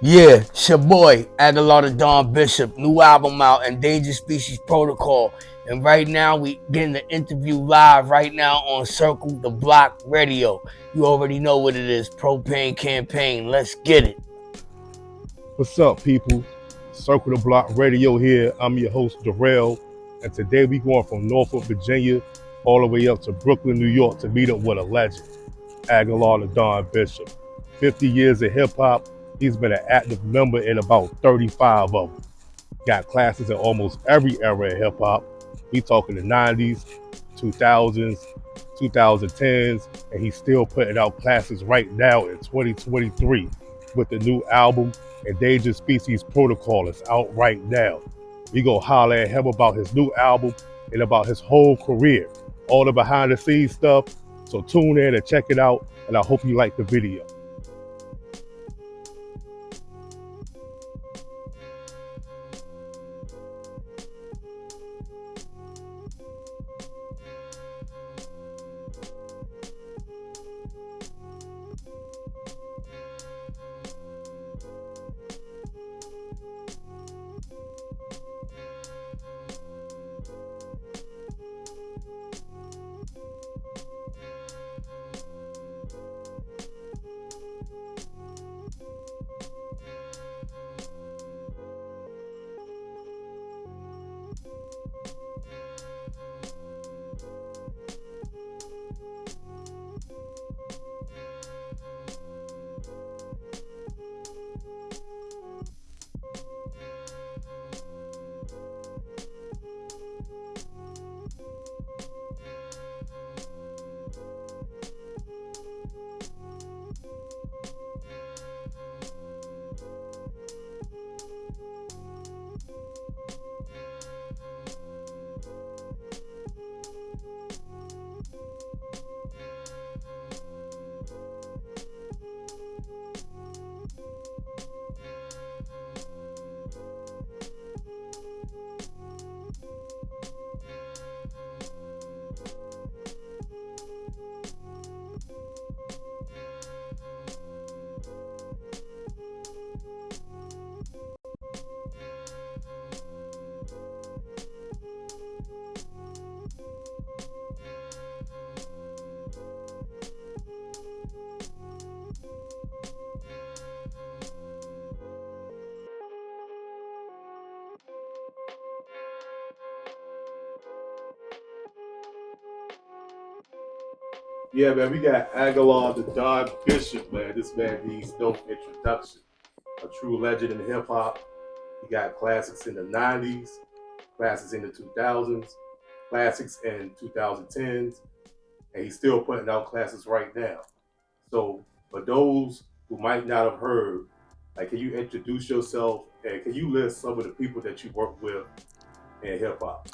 Yeah, it's your boy, Agallah the Don Bishop. New album out, Endangered Species Protocol. And right now, we getting the interview live right now on Circle the Block Radio. You already know what it is, Propane Campaign. Let's get it. What's up, people? Circle the Block Radio here. I'm your host, Darrell, and today we going from Norfolk, Virginia, all the way up to Brooklyn, New York to meet up with a legend, Agallah the Don Bishop. 50 years of hip hop, he's been an active member in about 35 of them. Got classes in almost every era of hip hop. We talking the 90s, 2000s, 2010s, and he's still putting out classes right now in 2023 with the new album Endangered Species Protocol. Is out right now. We go holler at him about his new album and about his whole career, all the behind the scenes stuff. So tune in and check it out, and I hope you like the video. Yeah, man, we got Agallah the Don Bishop, man. This man needs no introduction. A true legend in hip hop. He got classics in the 90s, classics in the 2000s, classics in 2010s, and he's still putting out classics right now. So, for those who might not have heard, like, can you introduce yourself and can you list some of the people that you work with in hip hop?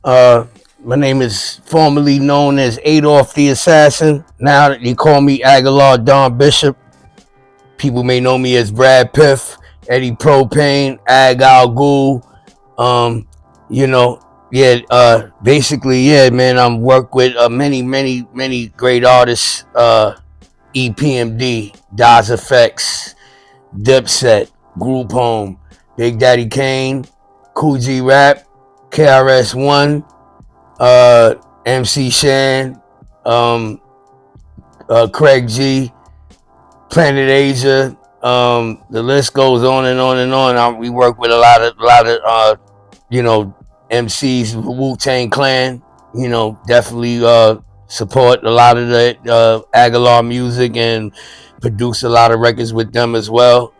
Uh, my name is formerly known as Adolf the Assassin. Now that you call me Agallah Don Bishop. People may know me as Brad Piff, Eddie Propane, Ag Al Ghul. Um, you know, yeah, basically, yeah, man, I'm work with many great artists. EPMD, Daz Effects, Dipset, Group Home, Big Daddy Kane, Cool G Rap, KRS-One, MC Shan, um, Craig G, Planet Asia. The list goes on and on and on. We work with a lot of you know, MCs, Wu-Tang Clan. You know, definitely support a lot of the Agallah music and produce a lot of records with them as well.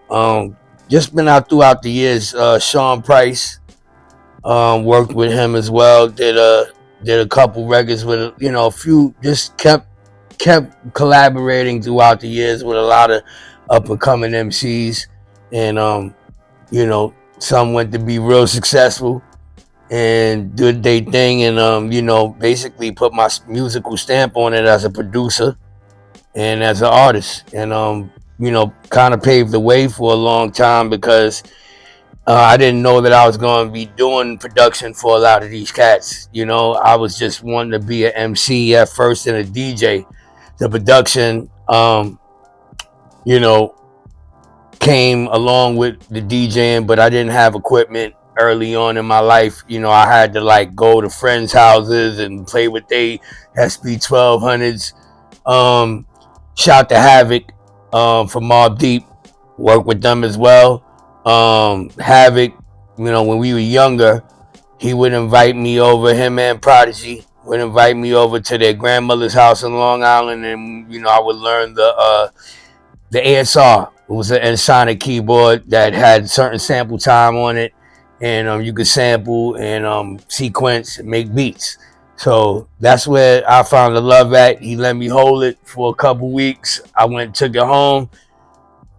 Just been out throughout the years. Sean Price, worked with him as well. Did a couple records with a few. Just kept collaborating throughout the years with a lot of up and coming MCs, and some went to be real successful and did their thing, and basically put my musical stamp on it as a producer and as an artist, and kind of paved the way for a long time because I didn't know that I was going to be doing production for a lot of these cats. I was just wanting to be an MC at first and a DJ. The production, you know, came along with the DJing, but I didn't have equipment early on in my life. You know, I had to like go to friends' houses and play with they SB 1200s. Shout to Havoc from Mobb Deep, work with them as well. Havoc, you know, when we were younger, he would invite me over, him and Prodigy would invite me over to their grandmother's house in Long Island, and you know, I would learn the ASR. It was an Ensoniq keyboard that had certain sample time on it, and you could sample and sequence and make beats. So that's where I found the love at. He let me hold it for a couple weeks. I went and took it home,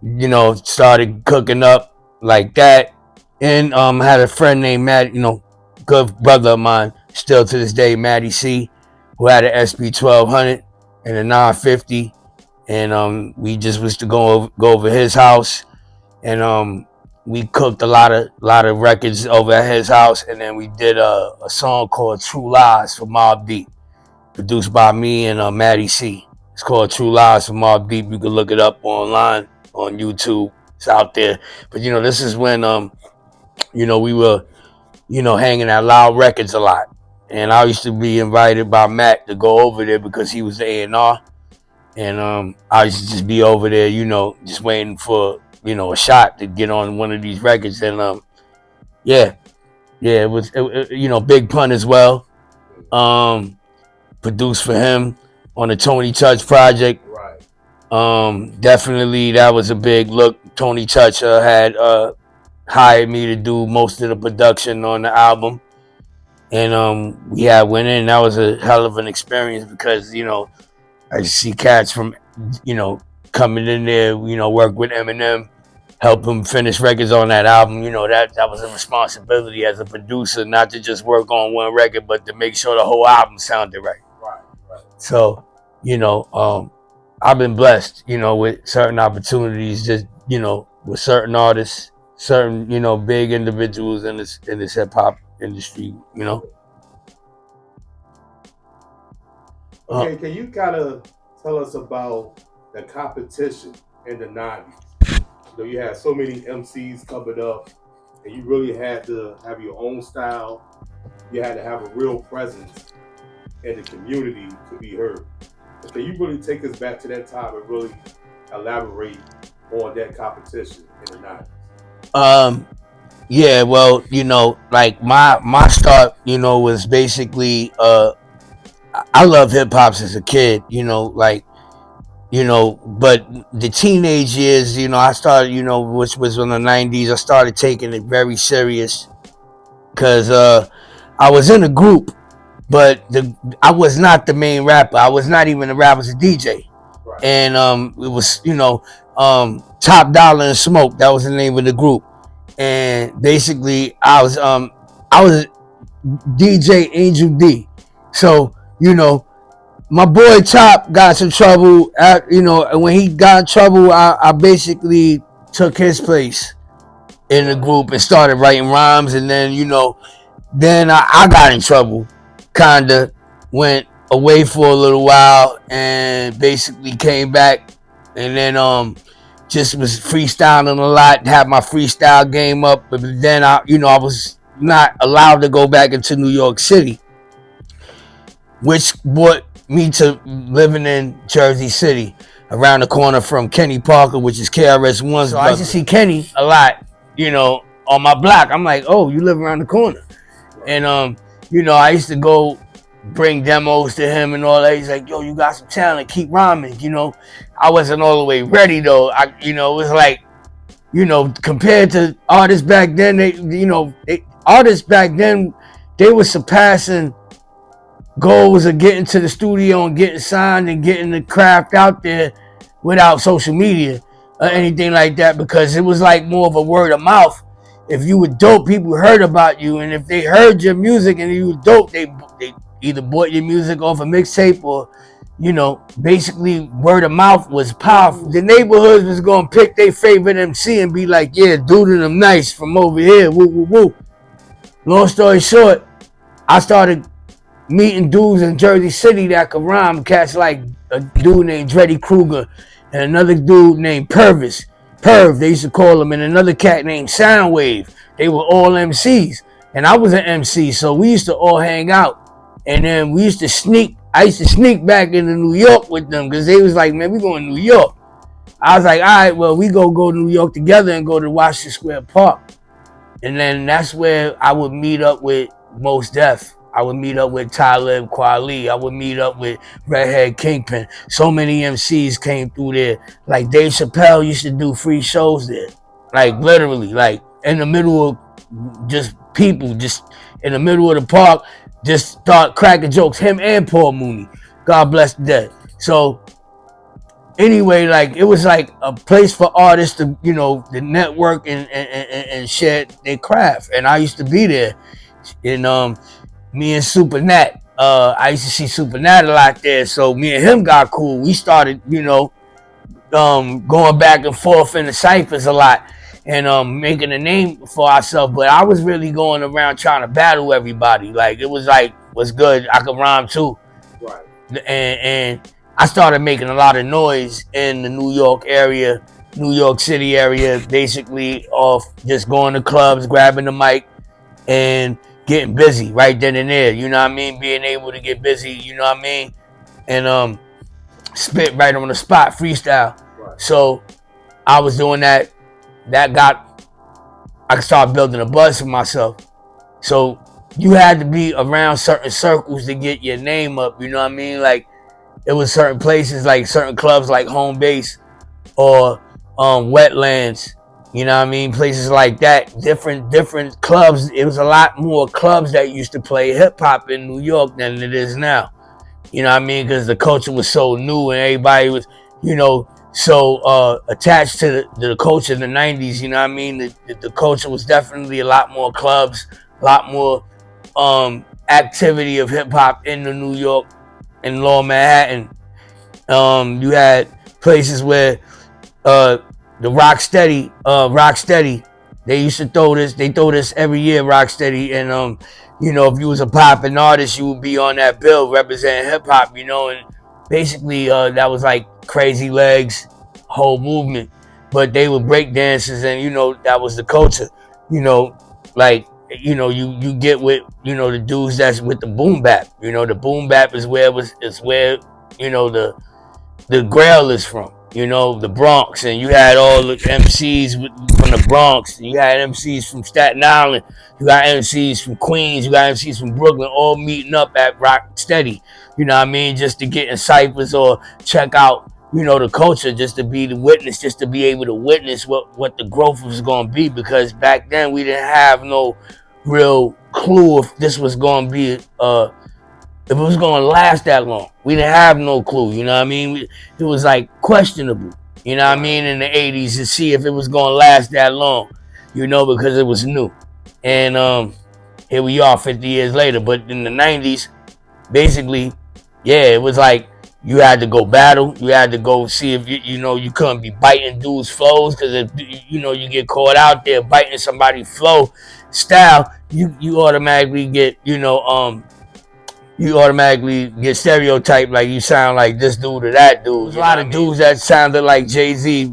you know, started cooking up like that. And had a friend named Matt, you know, good brother of mine, still to this day, Matty C, who had an SB 1200 and a 950. And we just was to go over his house, and we cooked a lot of records over at his house, and then we did a song called True Lies for Mobb Deep, produced by me and Matty C. It's called True Lies for Mobb Deep. You can look it up online on YouTube. It's out there. But you know, this is when you know, we were, you know, hanging at Loud Records a lot, and I used to be invited by Matt to go over there because he was the A&R. And I used to just be over there, you know, just waiting for, you know, a shot to get on one of these records. And yeah, it was, you know, Big Pun as well. Produced for him on the Tony Touch project. Right. Definitely that was a big look. Tony Touch had hired me to do most of the production on the album. And we had went in. That was a hell of an experience because, you know, I see cats from, you know, coming in there, you know, work with Eminem, help him finish records on that album. You know, that was a responsibility as a producer, not to just work on one record, but to make sure the whole album sounded right. Right. So, you know, I've been blessed, you know, with certain opportunities, just, you know, with certain artists, certain, you know, big individuals in this hip hop industry, you know. Okay, can you kind of tell us about the competition in the 90s? You know, you had so many MCs coming up, and you really had to have your own style. You had to have a real presence in the community to be heard. So can you really take us back to that time and really elaborate on that competition in the 90s? Yeah, well, you know, like my start, you know, was basically I love hip hop as a kid, you know, like, you know, but the teenage years, you know, I started, you know, which was in the 90s, I started taking it very serious because I was in a group, but I was not the main rapper. I was not even a rapper, I was a DJ. Right. And it was, you know, Top Dollar and Smoke, that was the name of the group. And basically I was DJ Angel D. So, you know, my boy Top got some trouble. You know, and when he got in trouble, I basically took his place in the group and started writing rhymes. And then, you know, then I got in trouble. Kinda went away for a little while and basically came back. And then just was freestyling a lot. Had my freestyle game up, but then I was not allowed to go back into New York City, which brought me to living in Jersey City, around the corner from Kenny Parker, which is KRS-One's. So I used to see Kenny a lot, you know, on my block. I'm like, oh, you live around the corner. And you know, I used to go bring demos to him and all that. He's like, yo, you got some talent, keep rhyming. You know, I wasn't all the way ready though. You know, it was like, you know, compared to artists back then, artists back then, they were surpassing goals of getting to the studio and getting signed and getting the craft out there without social media or anything like that, because it was like more of a word of mouth. If you were dope, people heard about you, and if they heard your music and you were dope, they either bought your music off a mixtape or, you know, basically word of mouth was powerful. The neighborhoods was gonna pick their favorite MC and be like, yeah, dude and them nice from over here, woo woo woo. Long story short, I started meeting dudes in Jersey City that could rhyme. Cats like a dude named Dreddy Kruger and another dude named Purvis. Perv, they used to call him, and another cat named Soundwave. They were all MCs, and I was an MC, so we used to all hang out. And then we used to sneak. I used to sneak back into New York with them because they was like, man, we going to New York. I was like, all right, well, we go to New York together and go to Washington Square Park. And then that's where I would meet up with Mos Def. I would meet up with Talib Kweli. I would meet up with Redhead Kingpin. So many MCs came through there. Like Dave Chappelle used to do free shows there. Like literally, like in the middle of just people, just in the middle of the park, just start cracking jokes. Him and Paul Mooney. God bless the dead. So anyway, like it was like a place for artists to, the network and share their craft. And I used to be there. And me and Super Nat, I used to see Super Nat a lot there. So me and him got cool. We started, going back and forth in the ciphers a lot and making a name for ourselves. But I was really going around trying to battle everybody. Like it was like, what's good? I could rhyme too. Right. And I started making a lot of noise in the New York area, New York City area, basically off just going to clubs, grabbing the mic and getting busy right then and there. You know what I mean? Being able to get busy, you know what I mean? And spit right on the spot, freestyle. Right. So I was doing that. I could start building a buzz for myself. So you had to be around certain circles to get your name up, you know what I mean? Like it was certain places, like certain clubs like Home Base or Wetlands, you know what I mean? Places like that, different clubs. It was a lot more clubs that used to play hip hop in New York than it is now. You know what I mean? Because the culture was so new and everybody was, so attached to the culture in the 90s, you know what I mean? The culture was definitely a lot more clubs, a lot more activity of hip hop in the New York and Lower Manhattan. You had places where the Rocksteady, they used to throw this every year, Rocksteady, and if you was a popping artist, you would be on that bill representing hip hop, and basically that was like Crazy Legs, whole movement. But they were break dancers, and that was the culture. Like you get with the dudes that's with the boom bap. The boom bap is where the Grail is from. The Bronx, and you had all the MCs from the Bronx. You had MCs from Staten Island. You got MCs from Queens. You got MCs from Brooklyn, all meeting up at Rocksteady. You know what I mean? Just to get in ciphers or check out, the culture, just to be the witness, just to be able to witness what the growth was going to be. Because back then we didn't have no real clue if this was going to be if it was going to last that long. We didn't have no clue, you know what I mean? It was like questionable, you know what I mean, in the 80s to see if it was going to last that long, because it was new. And here we are 50 years later. But in the 90s, basically, yeah, it was like you had to go battle. You had to go see if, you couldn't be biting dudes' flows, because if, you get caught out there biting somebody's flow style, you automatically get, you automatically get stereotyped, like you sound like this dude or that dude. There's a lot of dudes that sounded like Jay-Z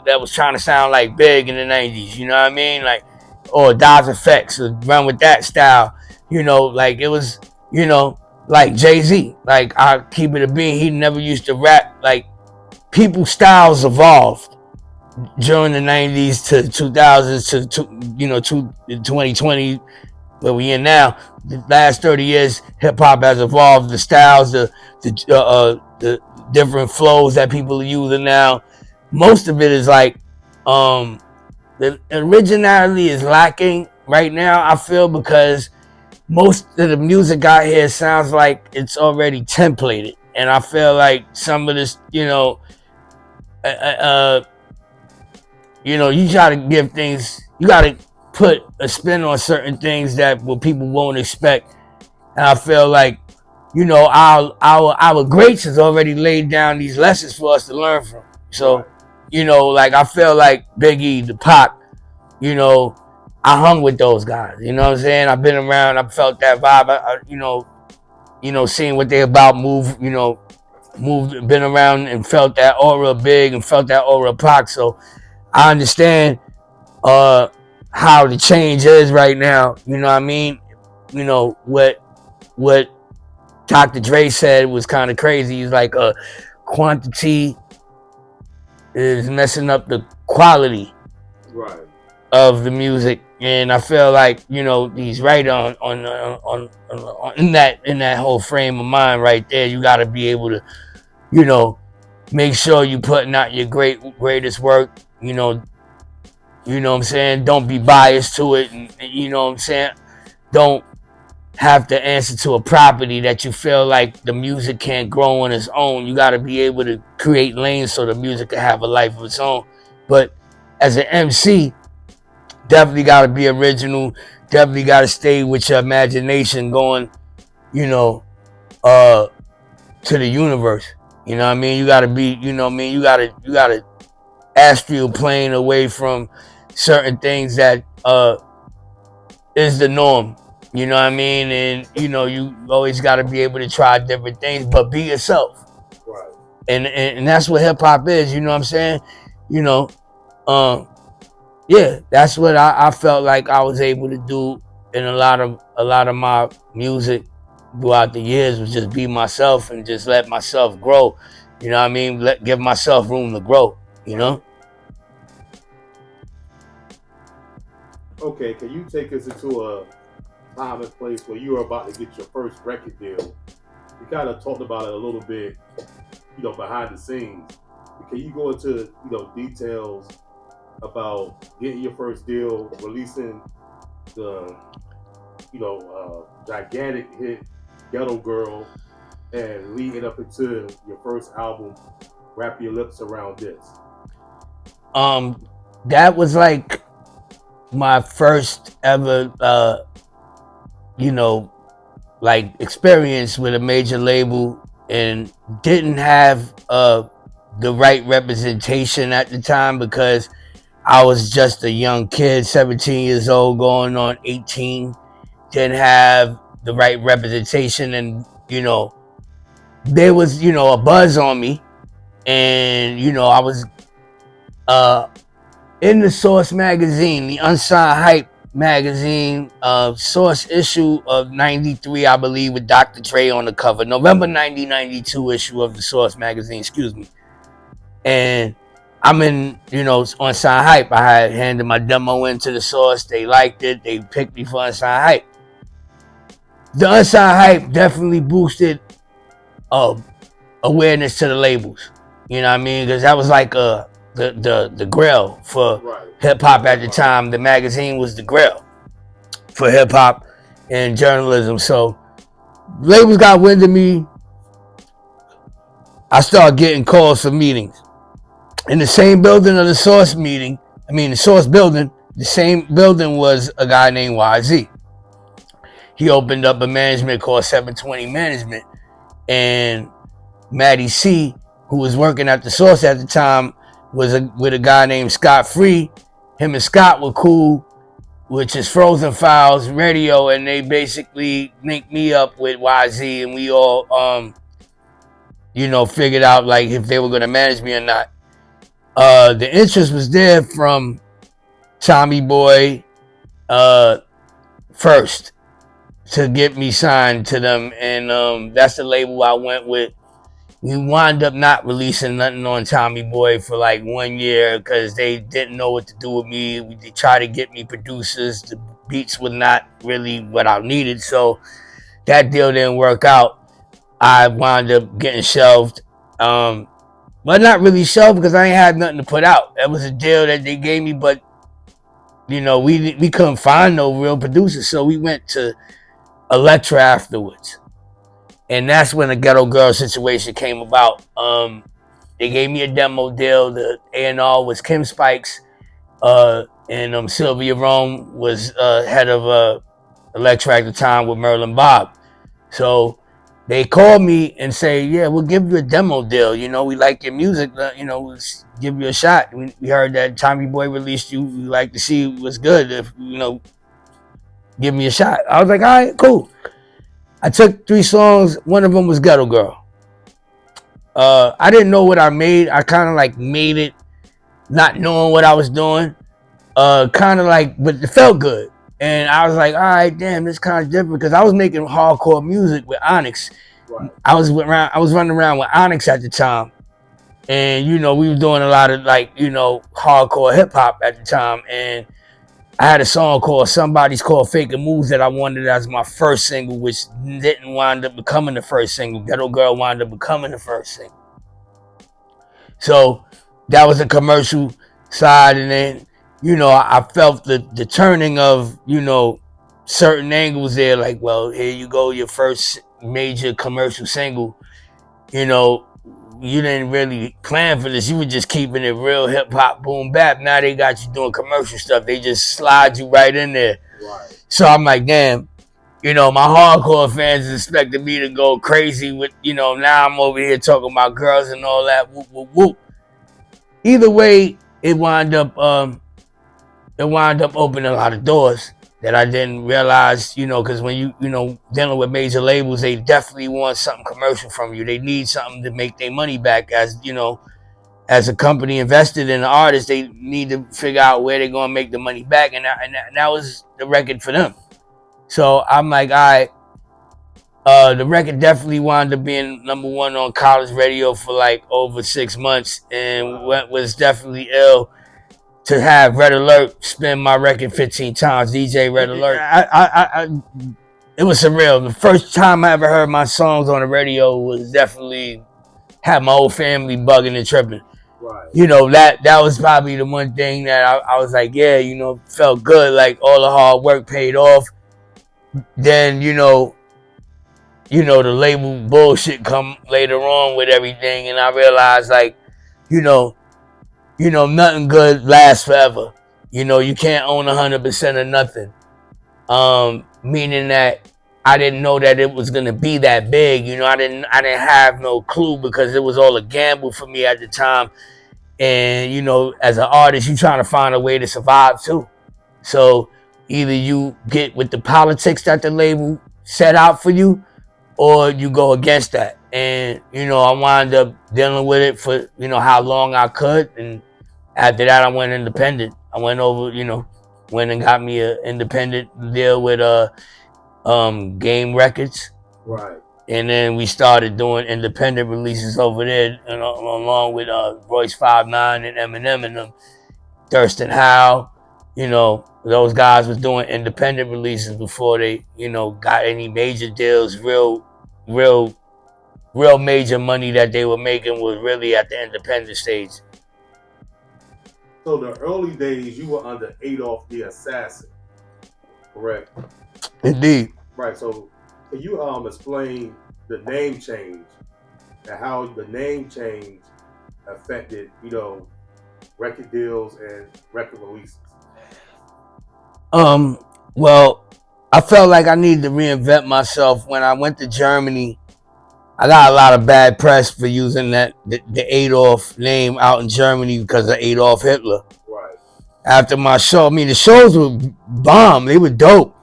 that was trying to sound like Big in the 90s, you know what I mean? Like, or Daz Effects, run with that style, like it was, like Jay-Z. Like, I keep it a bean, he never used to rap. Like, people's styles evolved during the 90s to 2000s to 2020, where we in now. The last 30 years, hip hop has evolved. The styles, the different flows that people are using now. Most of it is like the originality is lacking right now, I feel, because most of the music out here sounds like it's already templated, and I feel like some of this, you try to give things, you got to put a spin on certain things that what people won't expect. And I feel like, our greats has already laid down these lessons for us to learn from. So, like I feel like Biggie, the Pac, I hung with those guys. You know what I'm saying? I've been around, I felt that vibe. Seeing what they about, moved, been around and felt that aura Big and felt that aura Pac. So I understand how the change is right now. You know what I mean? You know what Dr. Dre said was kind of crazy. He's like, quantity is messing up the quality Right. of the music, and I feel like, you know, he's right on in that whole frame of mind right there. You got to be able to, you know, make sure you putting out your greatest work. You know what I'm saying. Don't be biased to it, and you know what I'm saying. Don't have to answer to a property that you feel like the music can't grow on its own. You got to be able to create lanes so the music can have a life of its own. But as an MC, definitely got to be original. Definitely got to stay with your imagination going, you know, to the universe. You know what I mean? You got to be, you know what I mean? You got to astral plane away from certain things that is the norm. You know what I mean? And you know, you always got to be able to try different things, but be yourself. Right. And that's what hip hop is. You know what I'm saying? You know, yeah, that's what I felt like I was able to do in a lot of my music throughout the years, was just be myself and just let myself grow. You know what I mean? Give myself room to grow. You know? Okay, can you take us into a time and place where you were about to get your first record deal? You kind of talked about it a little bit, you know, behind the scenes. Can you go into, you know, details about getting your first deal, releasing the, you know, gigantic hit Ghetto Girl, and leading up into your first album, Wrap Your Lips Around This? That was like my first ever you know, like experience with a major label, and didn't have the right representation at the time because I was just a young kid, 17 years old, going on 18. Didn't have the right representation, and you know, there was, you know, a buzz on me, and you know, I was in the Source magazine, the Unsigned Hype magazine, Source issue of 93, I believe, with Dr. Dre on the cover. November 1992 issue of the Source magazine, excuse me. And I'm in, you know, Unsigned Hype. I had handed my demo into the Source. They liked it. They picked me for Unsigned Hype. The Unsigned Hype definitely boosted awareness to the labels. You know what I mean? Because that was like the grill for hip hop at the time. The magazine was the grill for hip hop and journalism. So labels got wind of me. I started getting calls for meetings in the same building of the Source meeting. I mean, the Source building. The same building was a guy named YZ. He opened up a management called 720 Management, and Matty C, who was working at the Source at the time, was with a guy named Scott Free. Him and Scott were cool, which is Frozen Files Radio, and they basically linked me up with YZ, and we all, you know, figured out like if they were going to manage me or not. The interest was there from Tommy Boy first to get me signed to them, and that's the label I went with. We wound up not releasing nothing on Tommy Boy for like 1 year because they didn't know what to do with me. They tried to get me producers. The beats were not really what I needed, so that deal didn't work out. I wound up getting shelved. But not really shelved because I ain't had nothing to put out. That was a deal that they gave me, but you know, we couldn't find no real producers, so we went to Elektra afterwards. And that's when the Ghetto Girl situation came about. They gave me a demo deal. The A&R was Kim Spikes, and Sylvia Rome was head of Elektra at the time with Merlin Bob. So they called me and say, yeah, we'll give you a demo deal. You know, we like your music. You know, we'll give you a shot. We heard that Tommy Boy released you. We like to see what's good. If, you know, give me a shot. I was like, all right, cool. I took 3 songs. One of them was Ghetto Girl. I didn't know what I made. I kind of like made it not knowing what I was doing. Kind of like, but it felt good. And I was like, all right, damn, this kind of different because I was making hardcore music with Onyx. Right. I was running around with Onyx at the time, and we were doing a lot of like hardcore hip hop at the time. And I had a song called "Somebody's Called Faking Moves" that I wanted as my first single, which didn't wind up becoming the first single. Ghetto Girl wound up becoming the first single. So that was a commercial side, and then I felt the turning of certain angles there. Like, well, here you go, your first major commercial single. You didn't really plan for this. You were just keeping it real hip hop, boom bap. Now they got you doing commercial stuff. They just slide you right in there. Right. So I'm like, damn. My hardcore fans expected me to go crazy with, now I'm over here talking about girls and all that. Whoop, whoop, whoop. Either way, it wound up opening a lot of doors that I didn't realize, because when you dealing with major labels, they definitely want something commercial from you. They need something to make their money back. As a company invested in an artist, they need to figure out where they're going to make the money back. And that was the record for them. So I'm like, all right, the record definitely wound up being #1 on college radio for like over 6 months, and was definitely ill to have Red Alert spin my record 15 times. DJ Red Alert. It was surreal. The first time I ever heard my songs on the radio was definitely had my whole family bugging and tripping. Right. That was probably the one thing that I was like, yeah, felt good. Like all the hard work paid off. Then, the label bullshit come later on with everything. And I realized like, nothing good lasts forever. You can't own 100% of nothing. Meaning that I didn't know that it was gonna be that big. I didn't have no clue because it was all a gamble for me at the time. And as an artist, you trying to find a way to survive too. So either you get with the politics that the label set out for you, or you go against that. And I wound up dealing with it for how long I could, and after that I went independent. I went over, went and got me an independent deal with Game Records. Right. And then we started doing independent releases over there, along with Royce 5'9" and Eminem and them, Thurston Howe. Those guys was doing independent releases before they, got any major deals. Real major money that they were making was really at the independent stage. So the early days, you were under Adolph the Assassin, correct? Indeed. Right. So can you explain the name change and how the name change affected, record deals and record releases? Well, I felt like I needed to reinvent myself. When I went to Germany, I got a lot of bad press for using the Adolf name out in Germany because of Adolf Hitler. Right. After my show, the shows were bomb. They were dope.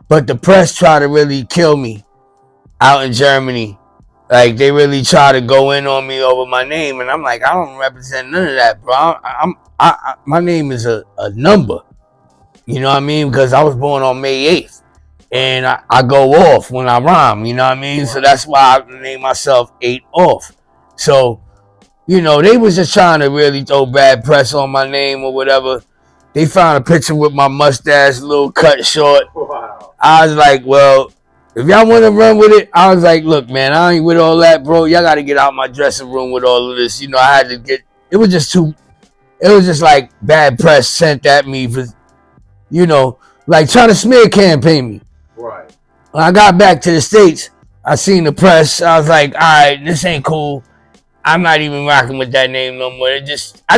But the press tried to really kill me out in Germany. Like, they really tried to go in on me over my name. And I'm like, I don't represent none of that, bro. My name is a number. You know what I mean? Because I was born on May 8th. And I go off when I rhyme, you know what I mean? So that's why I named myself 8 Off. So, they was just trying to really throw bad press on my name or whatever. They found a picture with my mustache, a little cut short. Wow. I was like, well, if y'all want to run with it, I was like, look, man, I ain't with all that, bro. Y'all got to get out my dressing room with all of this. I had to get, it was just like bad press sent at me for, like trying to smear campaign me. Right. When I got back to the States, I seen the press. I was like, all right, this ain't cool. I'm not even rocking with that name no more. I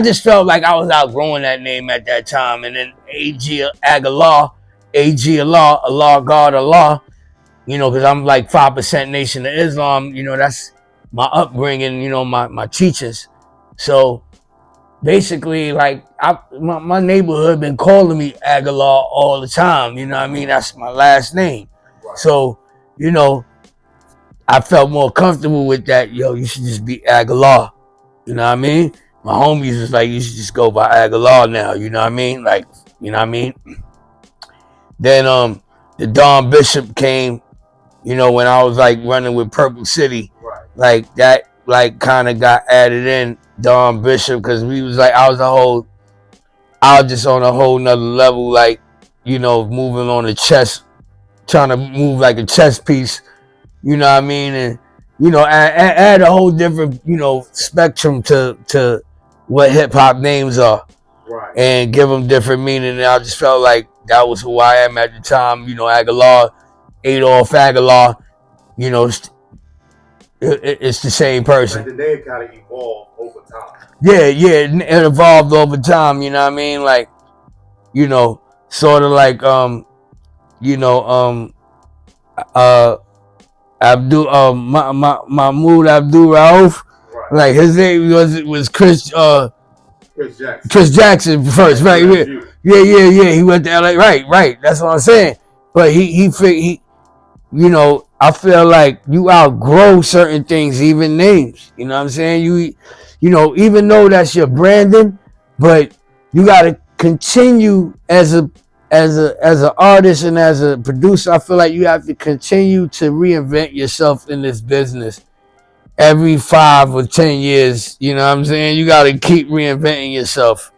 just felt like I was outgrowing that name at that time. And then Agallah, Allah, God, Allah, because I'm like 5% Nation of Islam. That's my upbringing, my teachers. So basically, like, my neighborhood been calling me Agallah all the time. You know what I mean? That's my last name. Right. So, I felt more comfortable with that. Yo, you should just be Agallah. You know what I mean? my homies was like, you should just go by Agallah now, you know what I mean? Like, you know what I mean? Then the Don Bishop came, you know, when I was like running with Purple City, Right. like that, like kind of got added in Don Bishop, because we was like, I was just on a whole nother level, like, you know, moving on the chess, trying to move like a chess piece, you know what I mean? And, you know, add a whole different, you know, spectrum to what hip hop names are. Right. And give them different meaning. And I just felt like that was who I am at the time. You know, Agallah, Adolf Agallah, you know, it's the same person. Like the name kind of evolved over time. Yeah, it evolved over time, you know what I mean? Like, you know, sort of like, you know, Mahmoud Abdul Rauf. Right. Like his name was Chris Jackson first, right? Yeah. He went to LA, right. That's what I'm saying. But he you know, I feel like you outgrow certain things, even names. You know what I'm saying? You know, even though that's your branding, but you gotta continue as an artist and as a producer. I feel like you have to continue to reinvent yourself in this business every 5 or 10 years. You know what I'm saying? You gotta keep reinventing yourself,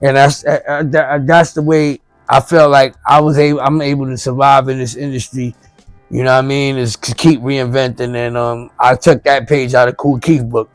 and that's the way I felt like I'm able to survive in this industry. You know what I mean? Is to keep reinventing, and I took that page out of Kool Keith's book.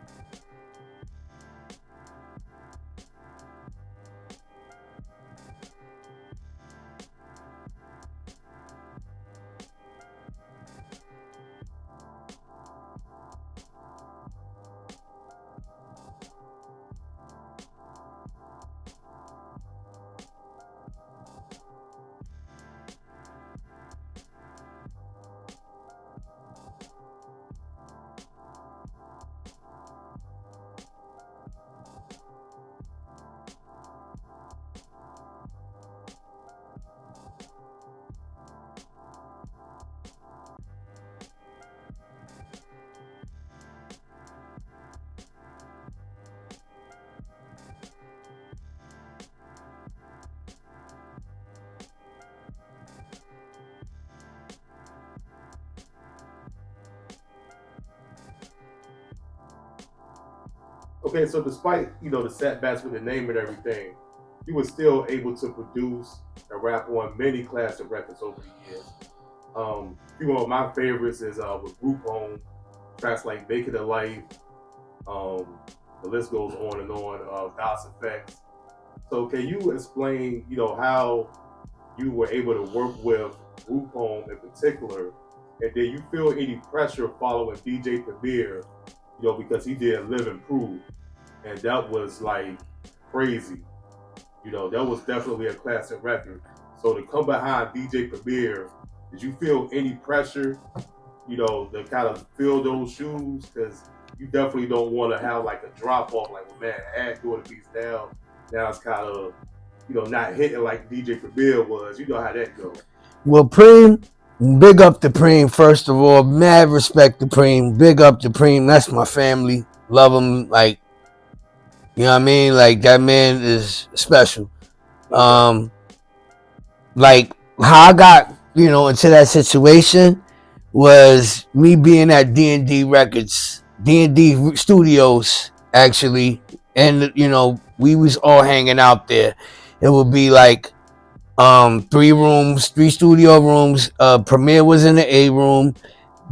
Okay, so despite, you know, the setbacks with the name and everything, you were still able to produce and rap on many classic records over the years. One of my favorites is with Group Home, tracks like Make It a Life. The list goes on and on. DOS Effects. So can you explain, you know, how you were able to work with Group Home in particular, and did you feel any pressure following DJ Premier, you know, because he did Live and Prove, and that was like crazy. You know, that was definitely a classic record. So to come behind DJ Premier, did you feel any pressure, you know, to kind of fill those shoes? Because you definitely don't want to have like a drop off, like, well, man, Ad doing the beats now it's kind of, you know, not hitting like DJ Premier was. You know how that goes. Well, Preem, big up to Preem, first of all. Mad respect to Preem. Big up to Preem. That's my family. Love him. Like, you know what I mean? Like, that man is special. Like, how I got, you know, into that situation was me being at D&D Records, D&D Studios, actually. And, you know, we was all hanging out there. It would be like 3 studio rooms. Premier was in the A room.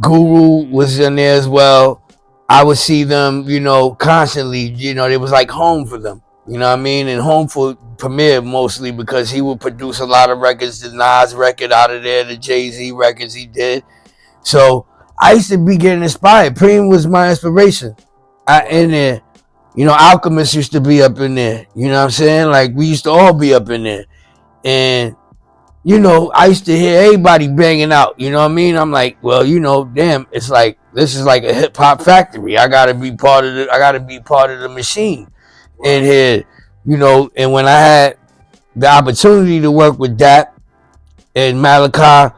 Guru was in there as well. I would see them, you know, constantly. You know, it was like home for them. You know what I mean? And home for Premier mostly because he would produce a lot of records. The Nas record out of there, the Jay-Z records he did. So I used to be getting inspired. Preem was my inspiration. In there. You know, Alchemist used to be up in there. You know what I'm saying? Like, we used to all be up in there. And, you know, I used to hear everybody banging out. You know what I mean? I'm like, well, you know, damn, it's like, this is like a hip hop factory. I gotta be part of the machine in here. You know, and when I had the opportunity to work with Dap and Malachi,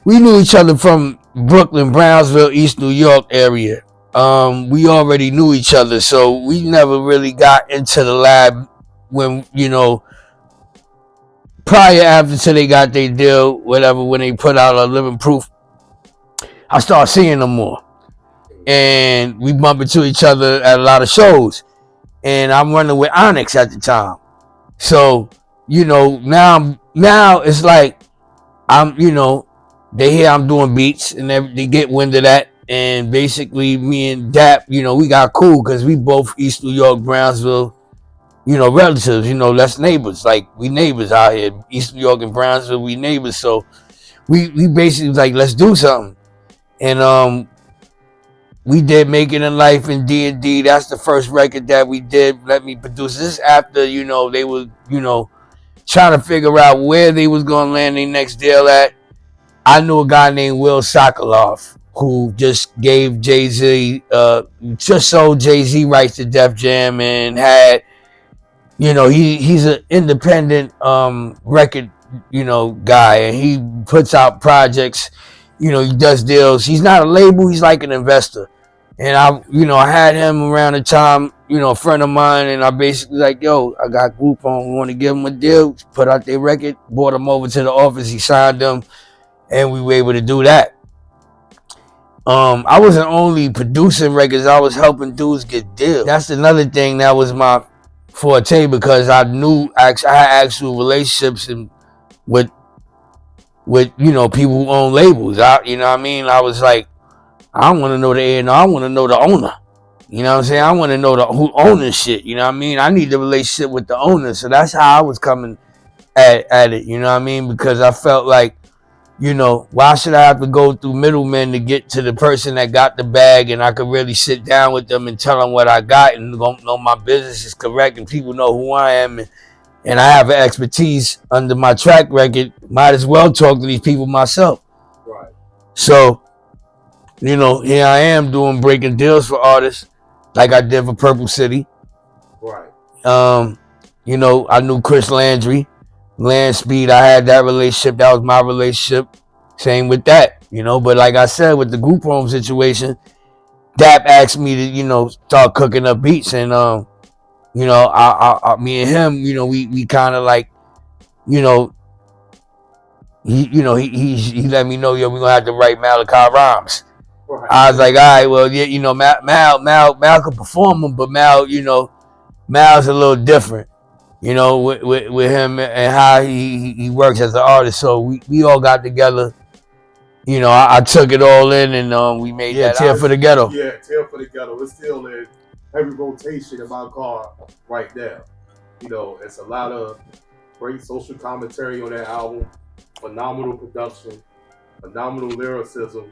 we knew each other from Brooklyn, Brownsville, East New York area. we already knew each other, so we never really got into the lab when, prior after they got their deal, whatever, when they put out a living proof, I started seeing them more. And we bump into each other at a lot of shows. And I'm running with Onyx at the time. So, now it's like I'm, they hear I'm doing beats and they get wind of that. And basically me and Dap, we got cool because we both East New York, Brownsville, relatives, that's neighbors. Like, we neighbors out here. East New York and Brownsville, we neighbors. So we basically was like, let's do something. And we did Making in Life in D&D. That's the first record that we did. Let me produce this after, they were, trying to figure out where they was going to land their next deal at. I knew a guy named Will Sokolov who just gave Jay-Z, just sold Jay-Z rights to Def Jam and had, he's an independent record, guy, and he puts out projects, he does deals. He's not a label, he's like an investor. And I had him around the time, a friend of mine, and I basically like, yo, I got group on, we want to give him a deal, put out their record, brought him over to the office, he signed them, and we were able to do that. I wasn't only producing records, I was helping dudes get deals. That's another thing that was my forte, because I knew I had actual relationships with people who own labels. I was like, I want to know the A&R, I want to know the owner. You know what I'm saying? I want to know who owning shit. I need the relationship with the owner. So that's how I was coming at it. Because I felt like, why should I have to go through middlemen to get to the person that got the bag, and I could really sit down with them and tell them what I got and know my business is correct and people know who I am, and I have an expertise under my track record. Might as well talk to these people myself. Right. So, here I am breaking deals for artists like I did for Purple City. Right. I knew Chris Landry. Land Speed, I had that relationship. That was my relationship. Same with that, But like I said, with the group home situation, Dap asked me to, start cooking up beats. And, me and him, we kind of like, he let me know, we're going to have to write Malachi rhymes. Right. I was like, all right, well, yeah, Mal could perform them, but Mal's a little different. With him and how he works as an artist. So we all got together. I took it all in, and we made that Tear for the Ghetto. Yeah, Tear for the Ghetto. It's still in every rotation in my car right now. It's a lot of great social commentary on that album. Phenomenal production. Phenomenal lyricism.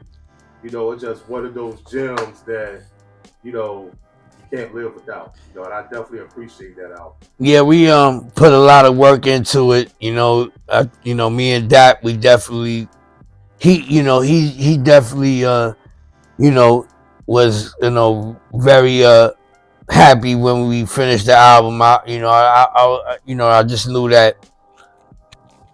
It's just one of those gems that, you can't live without, and I definitely appreciate that album. Yeah, we put a lot of work into it. Me and Dap, we definitely he definitely was very happy when we finished the album. I just knew that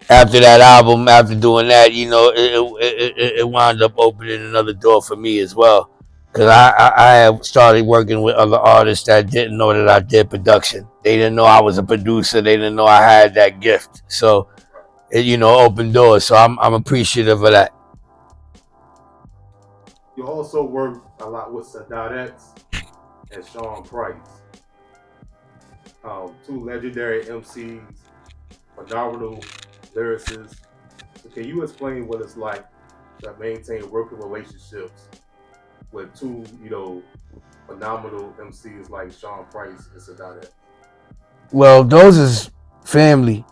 after that album, after doing that, it wound up opening another door for me as well. Because I have started working with other artists that didn't know that I did production. They didn't know I was a producer. They didn't know I had that gift. So, it, opened doors. So I'm appreciative of that. You also work a lot with Sadat X and Sean Price. Two legendary MCs, phenomenal lyricists. So can you explain what it's like to maintain working relationships with two, phenomenal MCs like Sean Price and Sadat X? Well, those is family.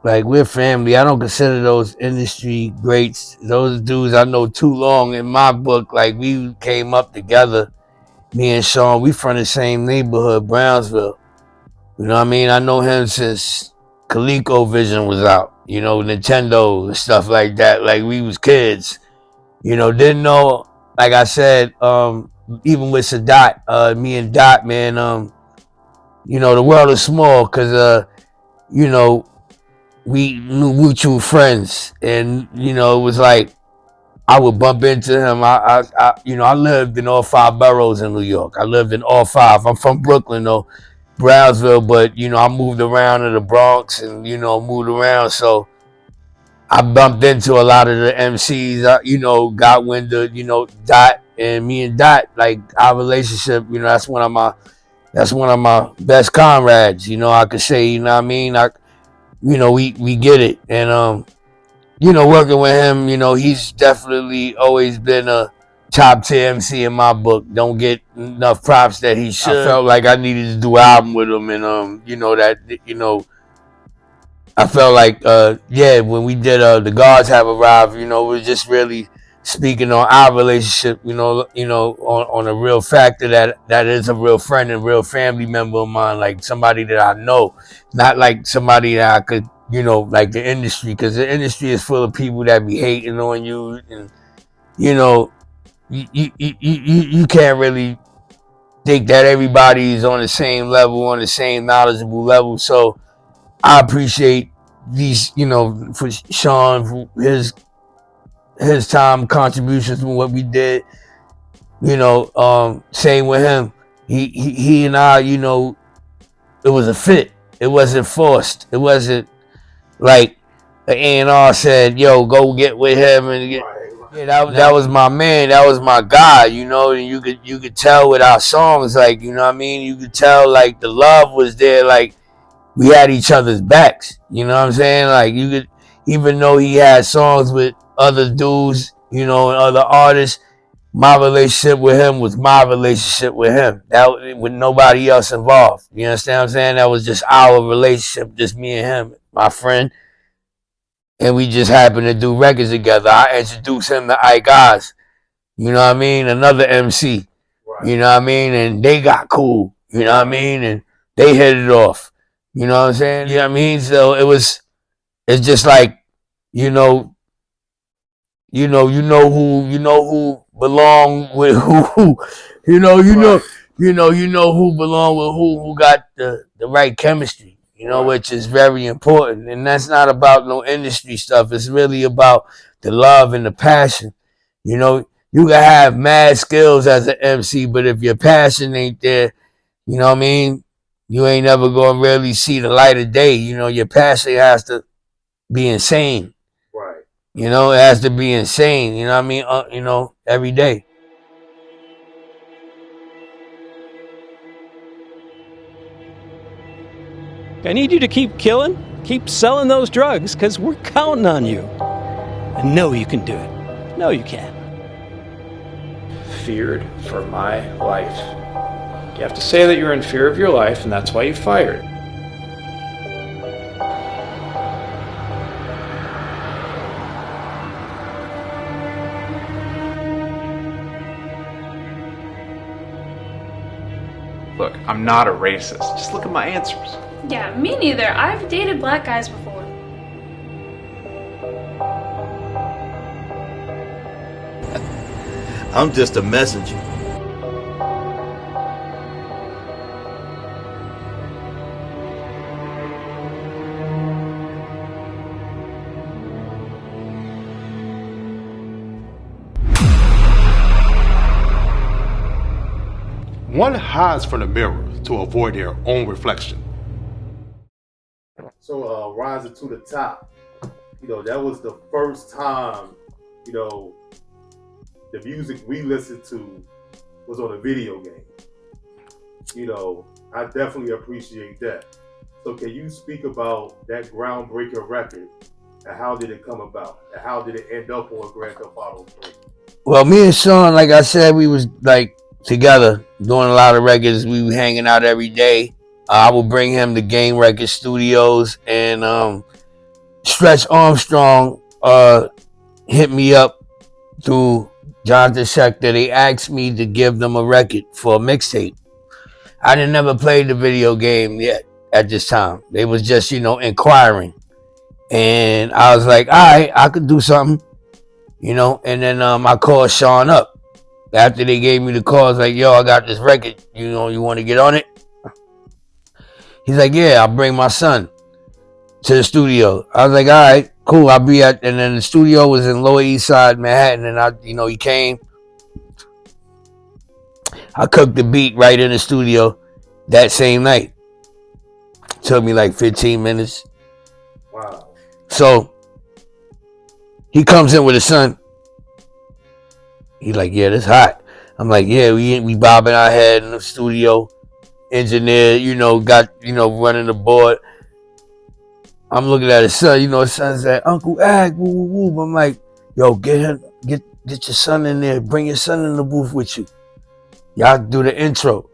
Like, we're family. I don't consider those industry greats. Those dudes I know too long in my book. Like, we came up together, me and Sean. We from the same neighborhood, Brownsville. You know what I mean? I know him since ColecoVision was out. Nintendo and stuff like that. Like, we was kids. Didn't know, like I said, even with Sadat, me and Dot, man, the world is small because, we knew mutual friends. And, it was like, I would bump into him. I lived in all 5 boroughs in New York. I lived in all 5. I'm from Brooklyn though, Brownsville, but I moved around to the Bronx and moved around. So I bumped into a lot of the MCs. Got wind of Dot, and me and Dot, like our relationship. That's one of my best comrades. I could say, you know what I mean. We get it, and working with him, he's definitely always been a top tier MC in my book. Don't get enough props that he should. I felt like I needed to do an album with him, and I felt like when we did The Gods Have Arrived, it was just really speaking on our relationship, on a real factor that is a real friend and real family member of mine, like somebody that I know, not like somebody that I could, like the industry, because the industry is full of people that be hating on you, and you can't really think that everybody is on the same level, on the same knowledgeable level. So I appreciate these, for Sean, for his time contributions from what we did. Same with him. He and I, it was a fit. It wasn't forced. It wasn't like the A&R said, "Yo, go get with him and get." Yeah, that was my man. That was my guy. And you could tell with our songs, like what I mean. You could tell like the love was there. Like we had each other's backs. You know what I'm saying? Like you could, even though he had songs with other dudes, and other artists, my relationship with him was my relationship with him. That with nobody else involved. You understand what I'm saying? That was just our relationship, just me and him, my friend. And we just happened to do records together. I introduced him to Agallah, you know what I mean? Another MC, right. You know what I mean? And they got cool, you know what I mean? And they hit it off, you know what I'm saying? You know what I mean? So it's just like, you know who belong with who, you know who belong with who got the right chemistry. Which is very important. And that's not about no industry stuff. It's really about the love and the passion. You can have mad skills as an MC, but if your passion ain't there, you know what I mean? You ain't never going to really see the light of day. Your passion has to be insane. Right. It has to be insane. You know what I mean? Every day. I need you to keep killing, keep selling those drugs, because we're counting on you. I know you can do it. No, you can. Feared for my life. You have to say that you're in fear of your life, and that's why you fired. Look, I'm not a racist. Just look at my answers. Yeah, me neither. I've dated black guys before. I'm just a messenger. One hides from the mirror to avoid their own reflection. So rising to the top, that was the first time, the music we listened to was on a video game. I definitely appreciate that. So can you speak about that groundbreaking record and how did it come about? And how did it end up on Grand Theft Auto 3? Well, me and Sean, like I said, we was like together doing a lot of records. We were hanging out every day. I would bring him to Game Record Studios, and Stretch Armstrong hit me up through Jonathan Schechter. They asked me to give them a record for a mixtape. I didn't never play the video game yet at this time. They was just, inquiring. And I was like, all right, I could do something, And then I called Sean up. After they gave me the call, I was like, yo, I got this record. You want to get on it? He's like, yeah, I'll bring my son to the studio. I was like, all right, cool. I'll be at, and then the studio was in Lower East Side, Manhattan, and he came. I cooked the beat right in the studio that same night. Took me like 15 minutes. Wow. So he comes in with his son. He's like, yeah, this hot. I'm like, yeah, we bobbing our head in the studio. Engineer, got, running the board. I'm looking at his son, his son's like, Uncle Ag, woo, woo, woo. I'm like, yo, get your son in there. Bring your son in the booth with you. Y'all do the intro.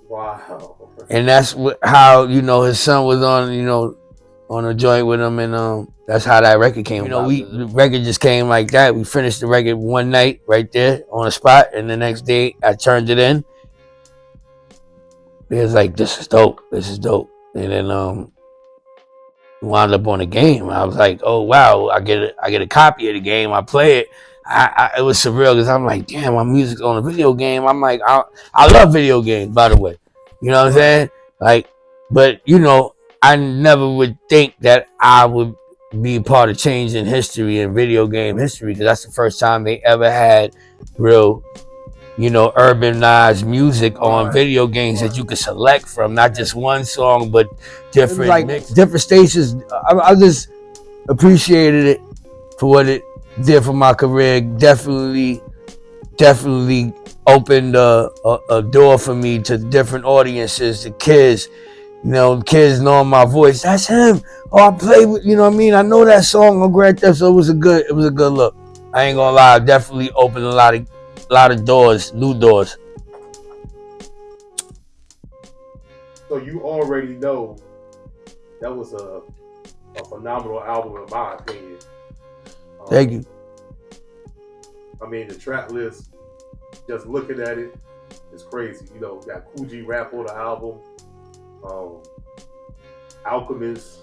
Wow. And that's how, his son was on a joint with him, and that's how that record came about. The record just came like that. We finished the record one night right there on the spot, and the next day I turned it in. It was like, this is dope. And then wound up on the game. I was like, oh wow, I get a copy of the game. I play it. It was surreal because I'm like, damn, my music's on a video game. I'm like, I love video games, by the way. You know what I'm saying? Like, but I never would think that I would be part of changing history and video game history, because that's the first time they ever had real, urbanized music on video games that you could select from, not just one song, but different stations. I just appreciated it for what it did for my career. Definitely opened a door for me to different audiences, the kids. Kids knowing my voice. That's him. Oh, I play with, I know that song on Grand Theft. So it was a good look. I ain't gonna lie. Definitely opened a lot of doors, new doors. So you already know that was a phenomenal album, in my opinion. Thank you. I mean, the track list, just looking at it, is crazy. You got Coogee rap on the album. Alchemist,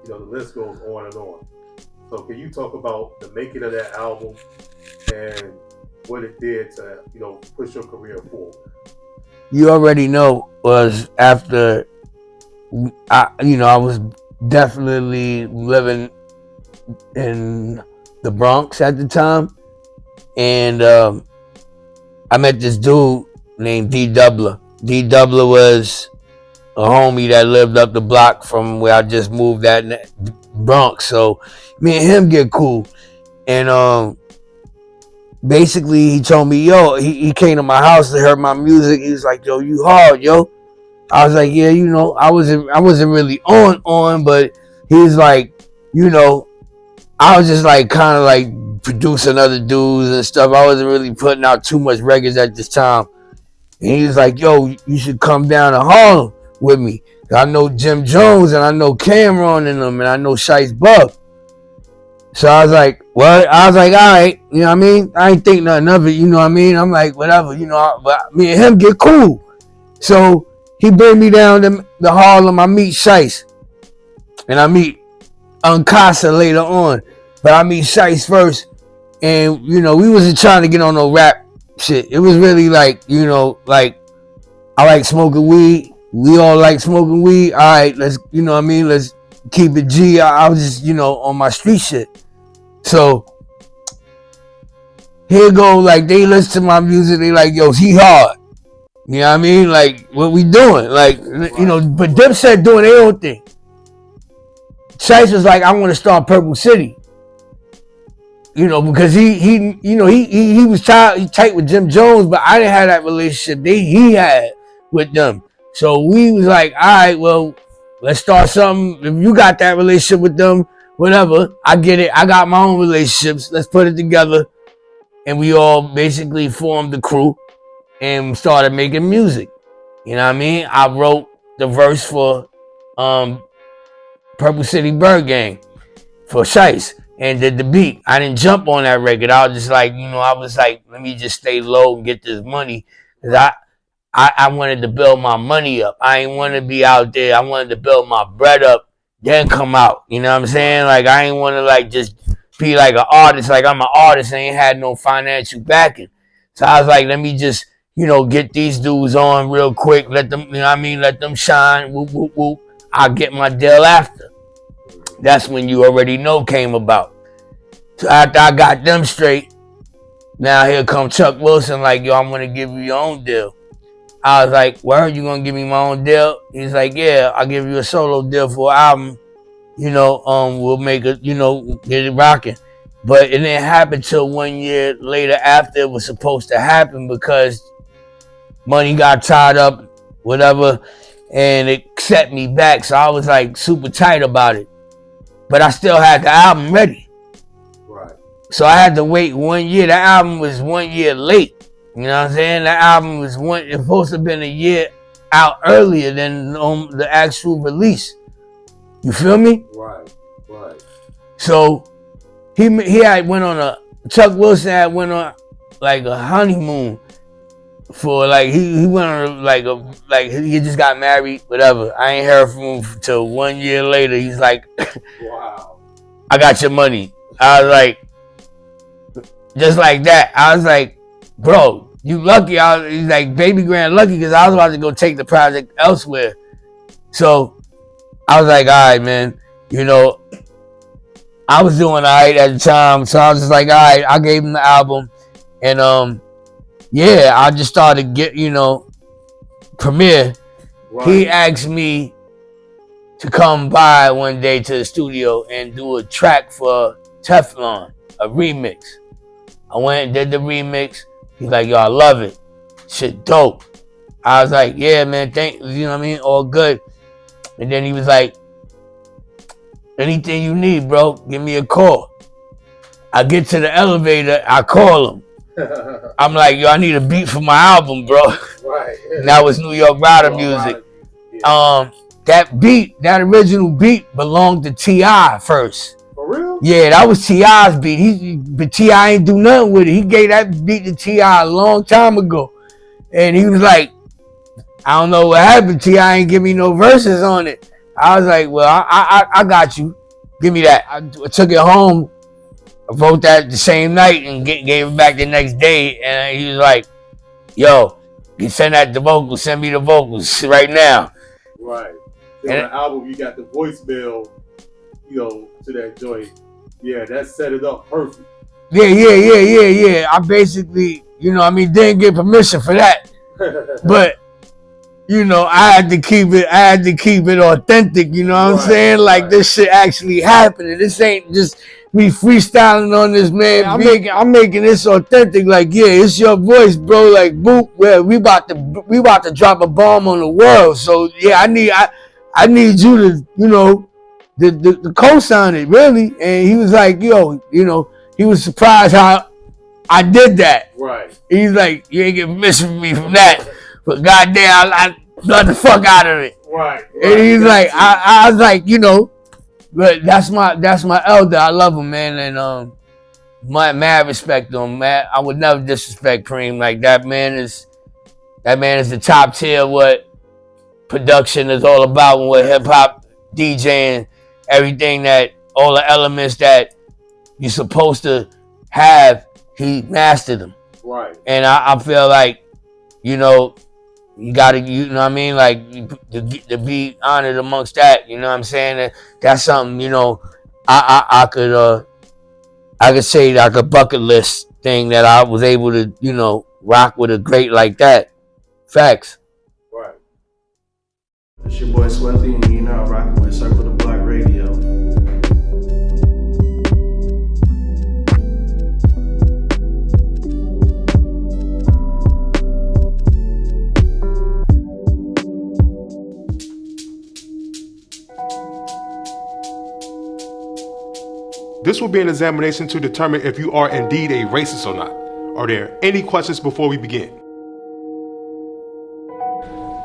the list goes on and on. So can you talk about the making of that album and what it did to, push your career forward? You already know was after I was definitely living in the Bronx at the time, and I met this dude named D Doubler. D Doubler was a homie that lived up the block from where I just moved at Bronx. So me and him get cool. And basically he told me, yo, he came to my house to hear my music. He was like, yo, you hard, yo. I was like, yeah, I wasn't really on, but he was like, I was just like kind of like producing other dudes and stuff. I wasn't really putting out too much records at this time. And he was like, yo, you should come down to Harlem with me. I know Jim Jones and I know Cameron and them and I know Shice Bub. So I was like, what? I was like, all right, you know what I mean? I ain't think nothing of it, you know what I mean? I'm like, whatever, but me and him get cool. So he bring me down to Harlem. I meet Shice. And I meet Uncasa later on. But I meet Shice first. And, we wasn't trying to get on no rap shit. It was really like, like, I like smoking weed. We all like smoking weed. All right, let's, let's keep it G. I was just, on my street shit. So here go, like, they listen to my music. They like, yo, he hard. You know what I mean? Like, what we doing? Like, but Dipset doing their own thing. Shice was like, I want to start Purple City. Because he was tight with Jim Jones, but I didn't have that relationship he had with them. So we was like, all right, well, let's start something. If you got that relationship with them, whatever, I get it. I got my own relationships. Let's put it together. And we all basically formed the crew and started making music. You know what I mean? I wrote the verse for Purple City Bird Gang for Shice and did the beat. I didn't jump on that record. I was just like, I was like, let me just stay low and get this money. Because I wanted to build my money up. I ain't want to be out there. I wanted to build my bread up, then come out. You know what I'm saying? Like, I ain't want to, like, just be like an artist. Like, I'm an artist and ain't had no financial backing. So I was like, let me just, get these dudes on real quick. Let them, let them shine. Whoop, whoop, whoop. I'll get my deal after. That's when You Already Know came about. So after I got them straight, now here come Chuck Wilson like, yo, I'm gonna give you your own deal. I was like, word, you gonna give me my own deal? He's like, yeah, I'll give you a solo deal for an album. We'll make it, get it rocking. But it didn't happen till 1 year later after it was supposed to happen because money got tied up, whatever, and it set me back. So I was like super tight about it. But I still had the album ready. Right. So I had to wait 1 year. The album was 1 year late. You know what I'm saying? The album was supposed to have been a year out earlier than the actual release. You feel me? Right. So he had went on Chuck Wilson had went on like a honeymoon for like he went on like he just got married, whatever. I ain't heard from him till 1 year later. He's like, wow, I got your money. I was like, just like that. I was like, bro, you lucky. He's like, baby grand lucky because I was about to go take the project elsewhere. So I was like, all right, man, I was doing all right at the time. So I was just like, all right, I gave him the album. And I just started Premiere. Right. He asked me to come by one day to the studio and do a track for Teflon, a remix. I went and did the remix. He's like, yo, I love it. Shit dope. I was like, yeah, man, all good. And then he was like, anything you need, bro, give me a call. I get to the elevator, I call him. I'm like, yo, I need a beat for my album, bro. Right. And that was New York Rider music. Yeah. That original beat belonged to T.I. first. For real? Yeah, that was T.I.'s beat. But T.I. ain't do nothing with it. He gave that beat to T.I. a long time ago. And he was like, I don't know what happened. T.I. ain't give me no verses on it. I was like, well, I got you. Give me that. I took it home. I wrote that the same night and gave it back the next day. And he was like, yo, you send that the vocals. Send me the vocals right now. Right. And on the album, you got the voicemail, to that joint. Yeah, that set it up perfect. Yeah. I basically, didn't get permission for that. But I had to keep it authentic, you know what I'm saying? Like this shit actually happening. This ain't just me freestyling on this, man. I'm making this authentic, like, yeah, it's your voice, bro. Like, boop, yeah, we about to drop a bomb on the world. So yeah, I need you to, the co-sign it, really. And he was like, yo, he was surprised how I did that. Right. He's like, you ain't get permission from me from that. But goddamn, I got the fuck out of it. Right. And he's like, I was like, but that's my elder. I love him, man, and my mad respect to him, man. I would never disrespect Preem. Like that man is the top tier. What production is all about, and what hip hop DJing, everything that all the elements that you're supposed to have, he mastered them. Right. And I feel like, you gotta, like to be honored amongst that, you know what I'm saying? That's something, I could say like a bucket list thing that I was able to, rock with a great like that. Facts. Right. It's your boy Sweaty, and you're now rocking with Circle the Block Radio. This will be an examination to determine if you are indeed a racist or not. Are there any questions before we begin?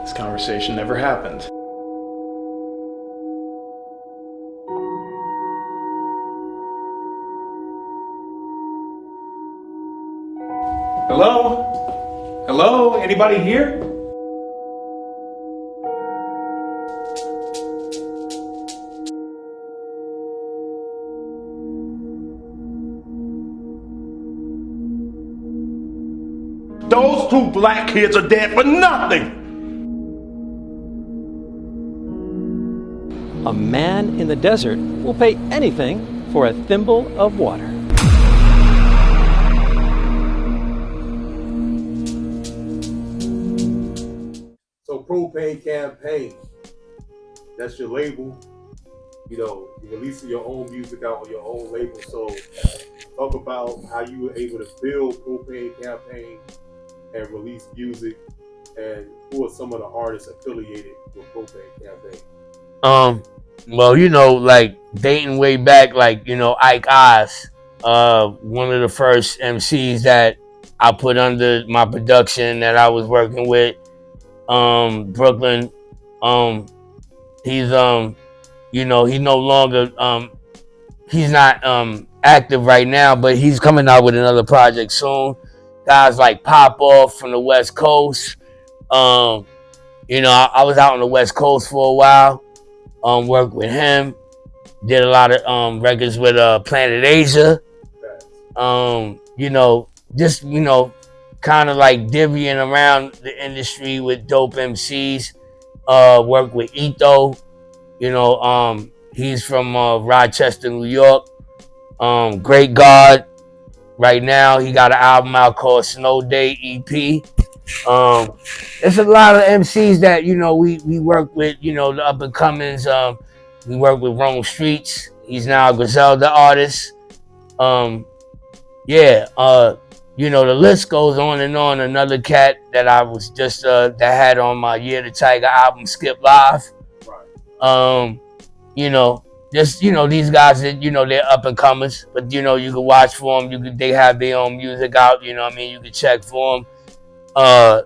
This conversation never happened. Hello? Hello? Anybody here? Those two black kids are dead for nothing. a man in the desert will pay anything for a thimble of water. So Propane Campaign, that's your label. You know, you're releasing your own music out on your own label. So talk about how you were able to build Propane Campaign and release music, and who are some of the artists affiliated with Propane Campaign? Well, you know, like dating way back, like, you know, Ike Oz, one of the first MCs that I put under my production that I was working with, Brooklyn. He's you know, he no longer he's not active right now, but he's coming out with another project soon. Guys like Pop Off from the West Coast. You know, I was out on the West Coast for a while. Worked with him. Did a lot of records with Planet Asia. You know, just, you know, kind of like divvying around the industry with dope MCs. Worked with Etho. You know, he's from Rochester, New York. Great God. Right now, he got an album out called Snow Day EP. It's a lot of MCs that, you know, we work with, you know, the up and comings. We work with Rome Streets. He's now a Griselda artist. Yeah, you know, the list goes on and on. Another cat that I was just that had on my Year the Tiger album, Skip Live. Right. You know, just, you know, these guys that, you know, they're up and comers, but, you know, you can watch for them. They have their own music out. You know what I mean? You can check for them.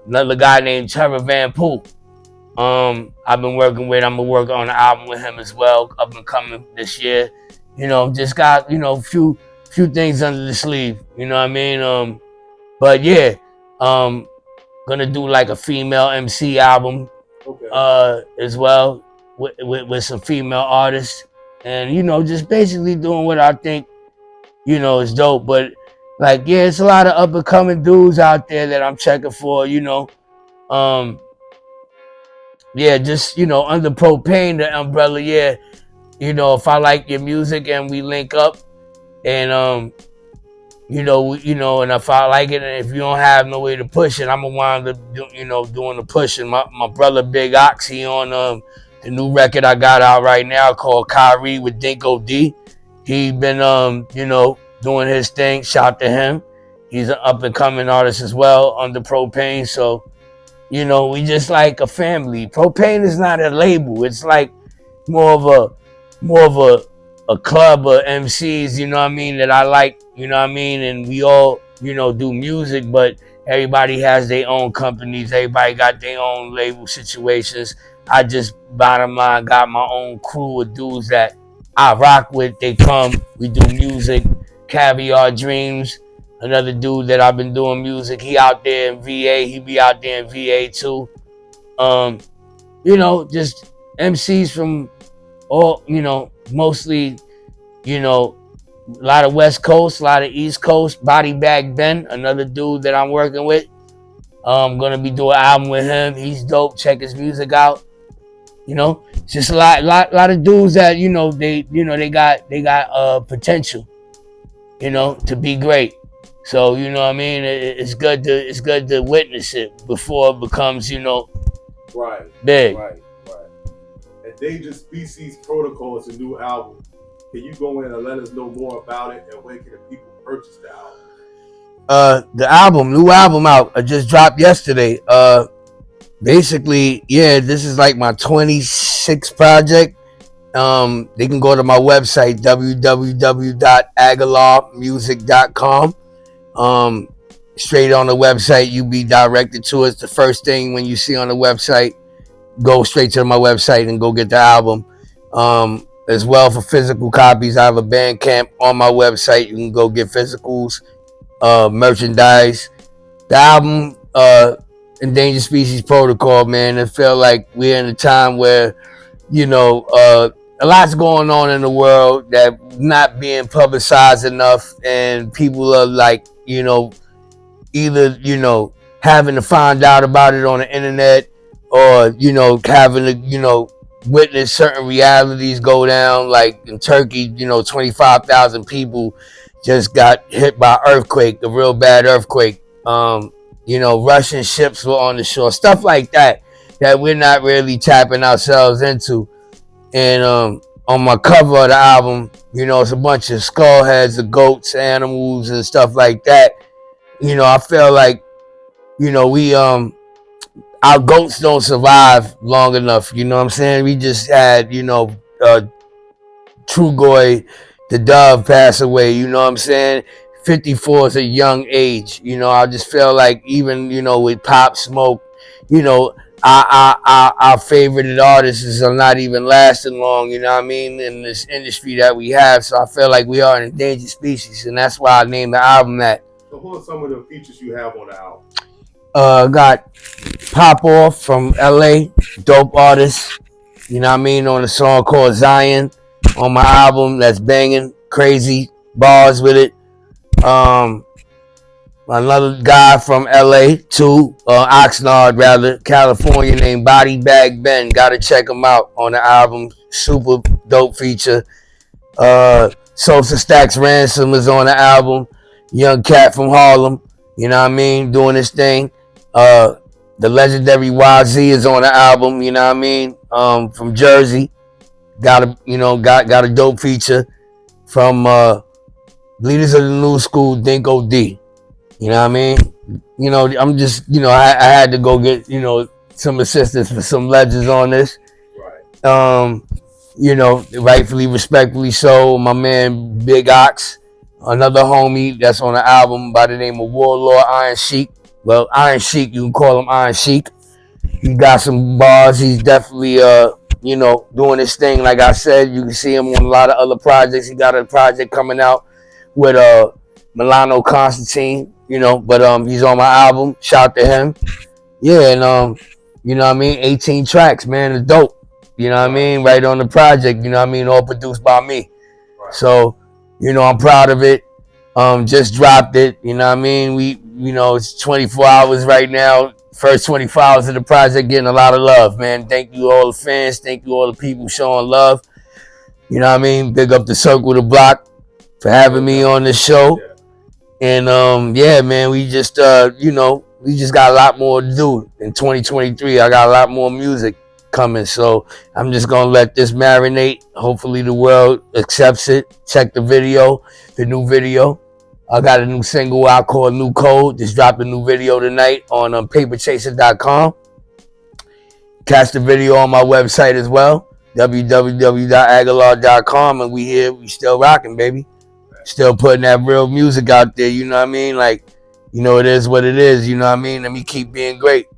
Another guy named Trevor Van Poel. I've been working with. I'm gonna work on an album with him as well, up and coming this year. You know, just got, you know, few things under the sleeve. You know what I mean? But yeah, gonna do like a female MC album, as well with some female artists, and, you know, just basically doing what I think, you know, is dope. But like, yeah, it's a lot of up and coming dudes out there that I'm checking for, you know. Yeah, just, you know, under Propane, the umbrella, yeah. You know, if I like your music and we link up, and you know, and if I like it, and if you don't have no way to push it, I'm gonna wind up, you know, doing the pushing. My brother Big Ox, he on the new record I got out right now called Kyrie with Dinko D. He been you know, doing his thing. Shout to him. He's an up and coming artist as well under Propane. So, you know, we just like a family. Propane is not a label. It's like more of a club of MCs, you know what I mean, that I like, you know what I mean, and we all, you know, do music, but everybody has their own companies. Everybody got their own label situations. I just, bottom line, got my own crew of dudes that I rock with. They come, we do music. Caviar Dreams, another dude that I've been doing music. He out there in VA. He be out there in VA too. You know, just MCs from all, you know, mostly, you know, a lot of West Coast, a lot of East Coast. Body Bag Ben, another dude that I'm working with. I'm gonna be doing an album with him. He's dope. Check his music out. You know, it's just a lot of dudes that, you know, they got potential, you know, to be great. So, you know what I mean? It's good to witness it before it becomes, you know, big. Right. Endangered Species Protocol is a new album. Can you go in and let us know more about it, and when can the people purchase the album? New album out. I just dropped yesterday. Basically, yeah, this is like my 26th project. They can go to my website, www.agallahmusic.com. Straight on the website, you be directed to us. The first thing when you see on the website, go straight to my website and go get the album. As well, for physical copies, I have a Bandcamp on my website. You can go get physicals, merchandise. The album, Endangered Species Protocol, man, it felt like we're in a time where, you know, a lot's going on in the world that not being publicized enough, and people are like, you know, either, you know, having to find out about it on the internet, or, you know, having to, you know, witnessed certain realities go down. Like in Turkey, 25,000 people just got hit by earthquake, a real bad earthquake. Russian ships were on the shore, stuff like that we're not really tapping ourselves into. And on my cover of the album, it's a bunch of skull heads of goats, animals, and stuff like that. I feel like, we our goats don't survive long enough. You know what I'm saying? We just had, Trugoy, the dove, pass away. You know what I'm saying? 54 is a young age. I just feel like even, with Pop Smoke, our favorite artists are not even lasting long, you know what I mean, in this industry that we have. So I feel like we are an endangered species, and that's why I named the album that. So who are some of the features you have on the album? Got Pop Off from LA, dope artist, you know what I mean, on a song called Zion on my album that's banging, crazy bars with it. Another guy from LA too, Oxnard rather, California, named Body Bag Ben. Gotta check him out on the album. Super dope feature. Sosa Stacks Ransom is on the album. Young cat from Harlem, you know what I mean, doing his thing. The legendary YZ is on the album, you know what I mean, from Jersey. Got a dope feature from Leaders of the New School, Dinko D. You know what I mean? I'm just, I had to go get, some assistance for some legends on this. Right. Rightfully, respectfully so. My man Big Ox, another homie that's on the album by the name of Warlord Iron Sheik. Well, Iron Sheik, you can call him Iron Sheik. He got some bars. He's definitely, doing his thing. Like I said, you can see him on a lot of other projects. He got a project coming out with Milano Constantine, but he's on my album. Shout to him. Yeah, and you know what I mean, 18 tracks, man, it's dope. You know what I mean? Right on the project, you know what I mean, all produced by me. Right. So, I'm proud of it. Just dropped it, you know what I mean? It's 24 hours right now. First 24 hours of the project getting a lot of love, man. Thank you all the fans, thank you all the people showing love. You know what I mean? Big up the Circle the Block for having me on this show. Yeah. And yeah, man, we just we just got a lot more to do in 2023. I got a lot more music coming, so I'm just gonna let this marinate. Hopefully the world accepts it. Check the video, the new video. I got a new single out called New Code. Just dropped a new video tonight on paperchaser.com. Catch the video on my website as well, www.agallah.com, and we here, we still rocking, baby. Still putting that real music out there, you know what I mean? Like, it is what it is, you know what I mean? Let me keep being great.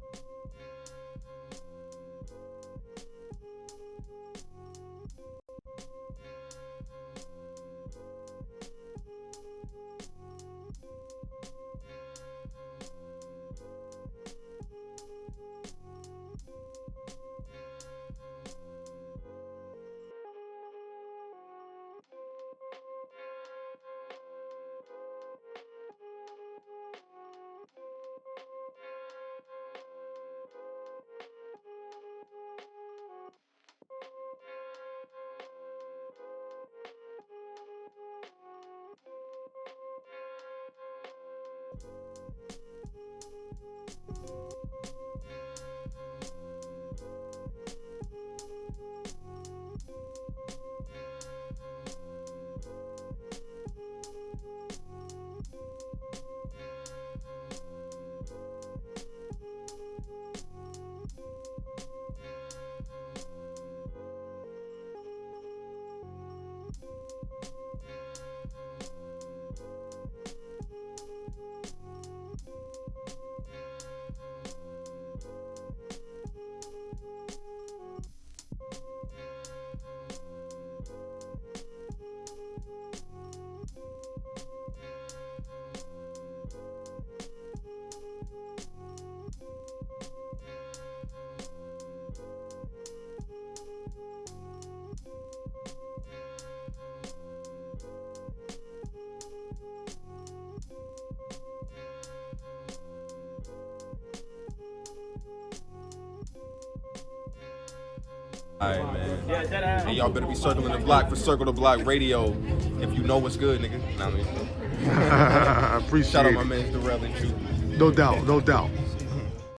Alright, man. And y'all better be circling the block for Circle the Block Radio if you know what's good, nigga. Know what I mean? I appreciate Shout out it. my man Darrell and Jude. No doubt, no doubt.